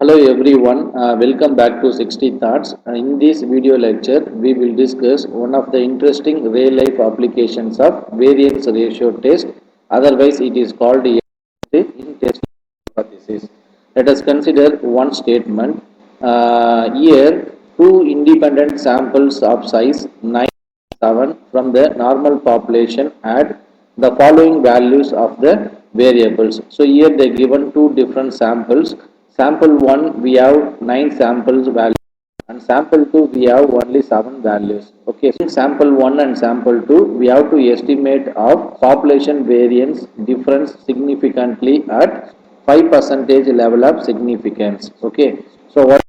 Hello everyone, welcome back to 60 Thoughts. In this video lecture, we will discuss one of the interesting real life applications of variance ratio test. Otherwise, it is called a in-test hypothesis. Let us consider one statement. Here, two independent samples of size 9 7 from the normal population had the following values of the variables. So here they given two different samples. Sample 1 we have 9 samples values and sample 2 we have only 7 values. Okay, so sample 1 and sample 2 we have to estimate of population variance difference significantly at 5 percentage level of significance. Okay, so what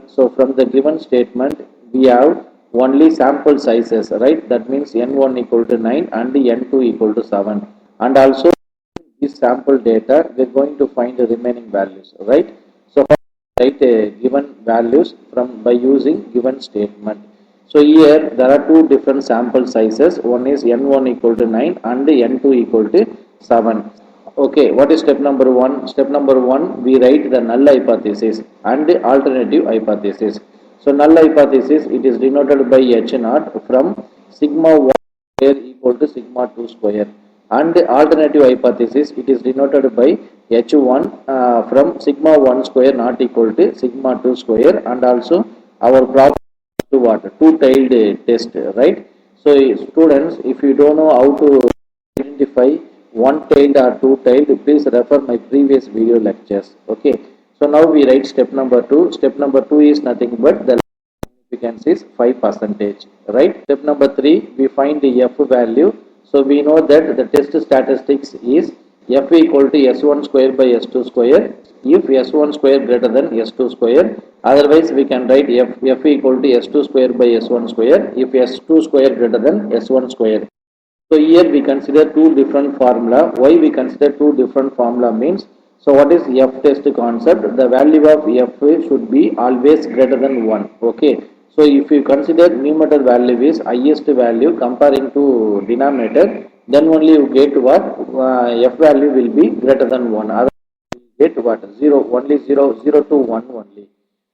so from the given statement, we have only sample sizes, right? That means n1 equal to 9 and n2 equal to 7. And also this sample data, we're going to find the remaining values, right? So write given values from by using given statement. So here there are two different sample sizes. One is n1 equal to 9 and n2 equal to 7. Okay, what is step number one? Step number one, we write the null hypothesis and the alternative hypothesis. So null hypothesis, it is denoted by H naught from sigma 1 square equal to sigma 2 square. And the alternative hypothesis, it is denoted by H1 from sigma 1 square not equal to sigma 2 square. And also our problem to what? Two-tailed test, right? So students, if you don't know how to identify one-tailed or two-tailed, please refer my previous video lectures. Okay. So now we write step number 2. Step number 2 is nothing but the significance is 5 percentage, right? Step number 3, we find the F value. So we know that the test statistics is F equal to S1 square by S2 square if S1 square greater than S2 square. Otherwise, we can write F equal to S2 square by S1 square if S2 square greater than S1 square. So here we consider two different formula. Why we consider two different formula means, so what is F test concept? The value of F should be always greater than 1. Okay. So if you consider numerator value is highest value comparing to denominator, then only you get what? F value will be greater than 1. Otherwise you get what? 0, only 0 to 1 only.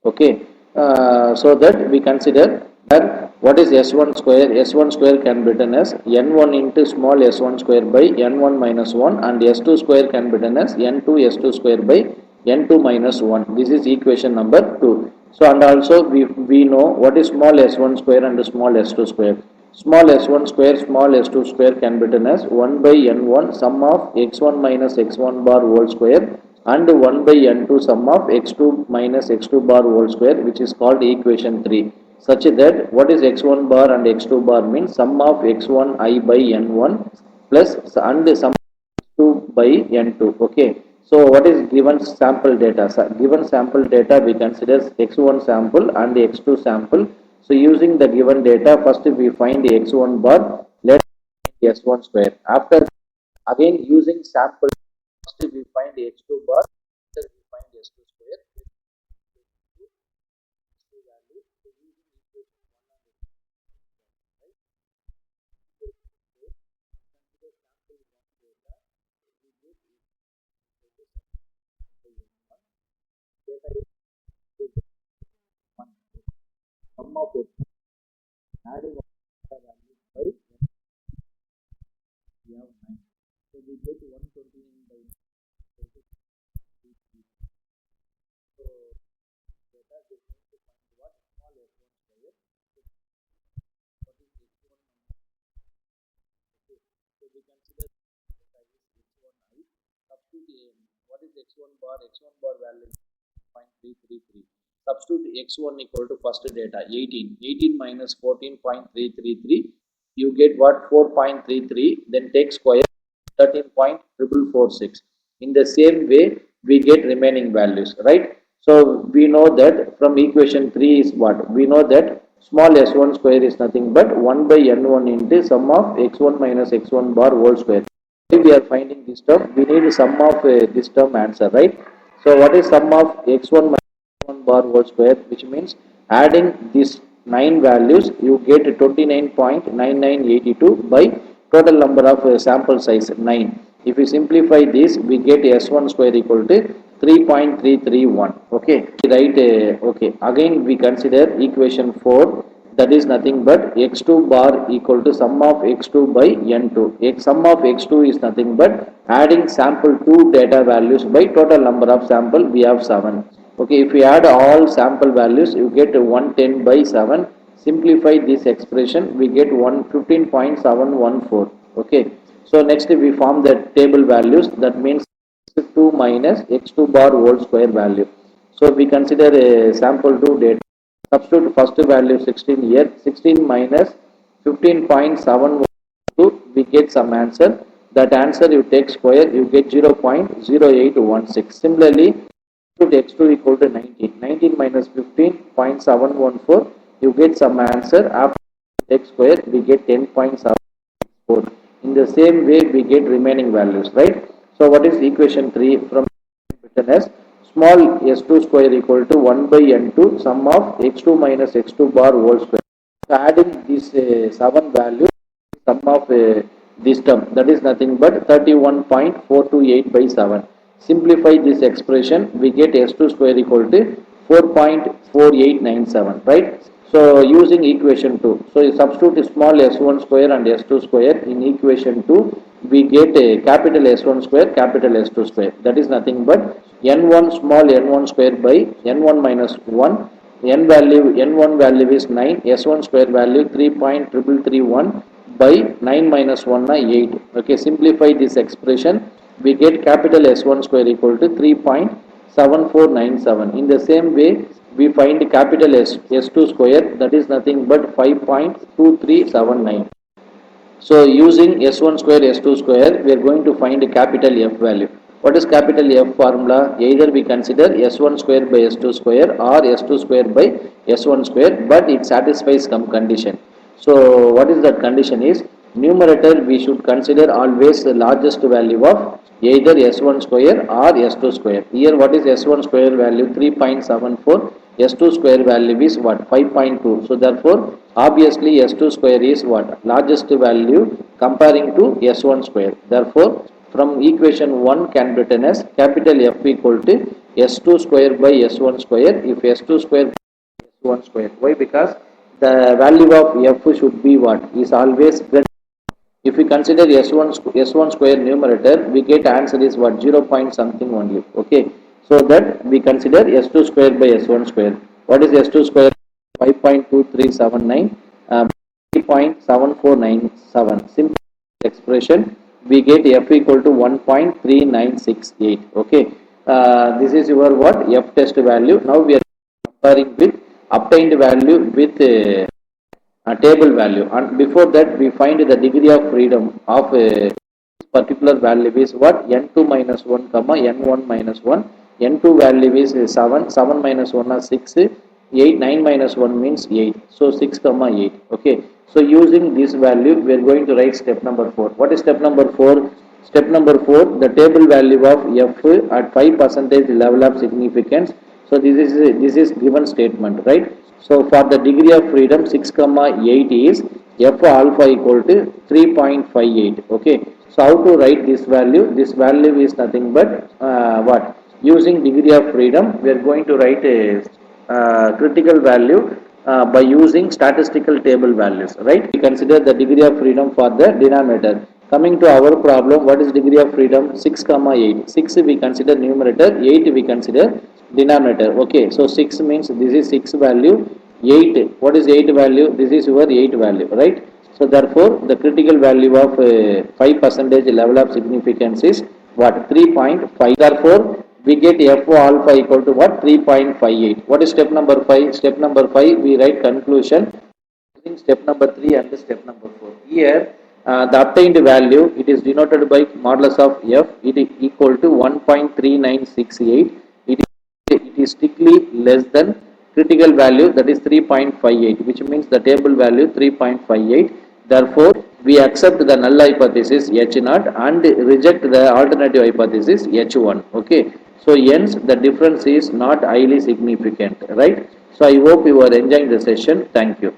Okay. So that we consider that what is S1 square? S1 square can be written as N1 into small S1 square by N1 minus 1 and S2 square can be written as N2 S2 square by N2 minus 1. This is equation number 2. So and also we know what is small S1 square and small S2 square. Small S1 square, small S2 square can be written as 1 by N1 sum of X1 minus X1 bar whole square and 1 by N2 sum of X2 minus X2 bar whole square, which is called equation 3. Such that what is X1 bar and X2 bar means sum of X1 I by N1 plus and sum of X2 by N2. Okay. So what is given sample data? So given sample data we consider X1 sample and the X2 sample. So using the given data, first we find the X1 bar, let's find the S1 square. After again using sample, first we find the X2 bar, after we find the S2 square. Sum of X adding all the values by we have 9. So we get 129 by 33. So data is going to find what small S1 square. What is X1 minus? Okay. So we consider data is X1I. Substitute what is X1 bar? X1 bar value 0.333. Substitute X1 equal to first data 18. 18 minus 14.333. You get what? 4.33. Then take square 13.446. In the same way, we get remaining values, right? So we know that from equation 3 is what? We know that small s1 square is nothing but 1 by n1 into sum of x1 minus x1 bar whole square. If we are finding this term, we need sum of this term answer, right? So what is sum of x1 minus x1 bar whole square, which means adding these 9 values, you get 29.9982 by total number of sample size 9. If we simplify this, we get s1 square equal to 3.331. Okay, right. Okay, again we consider equation 4, that is nothing but x2 bar equal to sum of x2 by n2. Sum of x2 is nothing but adding sample 2 data values by total number of sample, we have 7. Okay, if we add all sample values, you get 110 by 7. Simplify this expression, we get 115.714. Okay, so next we form the table values, that means 2 minus x2 bar whole square value. So we consider a sample 2 data. Substitute first value 16 here. 16 minus 15.712, we get some answer. That answer you take square, you get 0.0816. Similarly, x2 equal to 19. 19 minus 15.714, you get some answer. After x square, we get 10.74. In the same way, we get remaining values, right? So what is equation 3 from written as small s2 square equal to 1 by n2 sum of x2 minus x2 bar whole square. So adding this 7 value, sum of this term, that is nothing but 31.428 by 7. Simplify this expression, we get s2 square equal to 4.4897, right? So using equation 2, so you substitute small s1 square and s2 square in equation 2, we get a capital S1 square, capital S2 square. That is nothing but n1 small n1 square by n1 minus 1. N1 value is 9, S1 square value 3.3331 by 9 minus 1 8. Okay, simplify this expression, we get capital S1 square equal to 3.7497. In the same way, we find capital S2 square, that is nothing but 5.2379. So using S1 square, S2 square, we are going to find a capital F value. What is capital F formula? Either we consider S1 square by S2 square or S2 square by S1 square, but it satisfies some condition. So what is that condition is, numerator we should consider always the largest value of either S1 square or S2 square. Here what is S1 square value? 3.74. S2 square value is what? 5.2. So therefore, obviously S2 square is what? Largest value comparing to S1 square. Therefore, from equation 1 can be written as capital F equal to S2 square by S1 square. If S2 square by S1 square. Why? Because the value of F should be what? Is always greater. If we consider S1 square numerator, we get answer is what? 0 point something only. Okay. So that we consider S2 square by S1 square. What is S2 square? 5.2379, 3.7497. Simple expression, we get F equal to 1.3968. Okay. This is your what? F test value. Now we are comparing with obtained value with a table value, and before that we find the degree of freedom of a particular value is what? N2 minus 1 comma N1 minus 1. N2 value is 7, 7 minus 1 is 6, 8, 9 minus 1 means 8. So 6 comma 8. Okay. So using this value, we are going to write step number 4. What is step number 4? Step number 4, the table value of F at 5% level of significance. So this is given statement, right? So for the degree of freedom 6 comma 8 is F alpha equal to 3.58. Okay. So how to write this value? This value is nothing but what? Using degree of freedom, we are going to write a critical value by using statistical table values, right? We consider the degree of freedom for the denominator. Coming to our problem, what is degree of freedom? 6 comma 8. 6 we consider numerator, 8 we consider denominator. Okay, so 6 means this is 6 value, 8. What is 8 value? This is your 8 value, right? So therefore, the critical value of 5% level of significance is what? 3.5. Therefore, we get F alpha equal to what? 3.58. What is step number 5? Step number 5, we write conclusion using step number 3 and step number 4. Here, the obtained value, it is denoted by modulus of F, it is equal to 1.3968. It is strictly less than critical value, that is 3.58, which means the table value 3.58. Therefore, we accept the null hypothesis H0 and reject the alternative hypothesis H1. Okay. So hence the difference is not highly significant, right? So I hope you are enjoying the session. Thank you.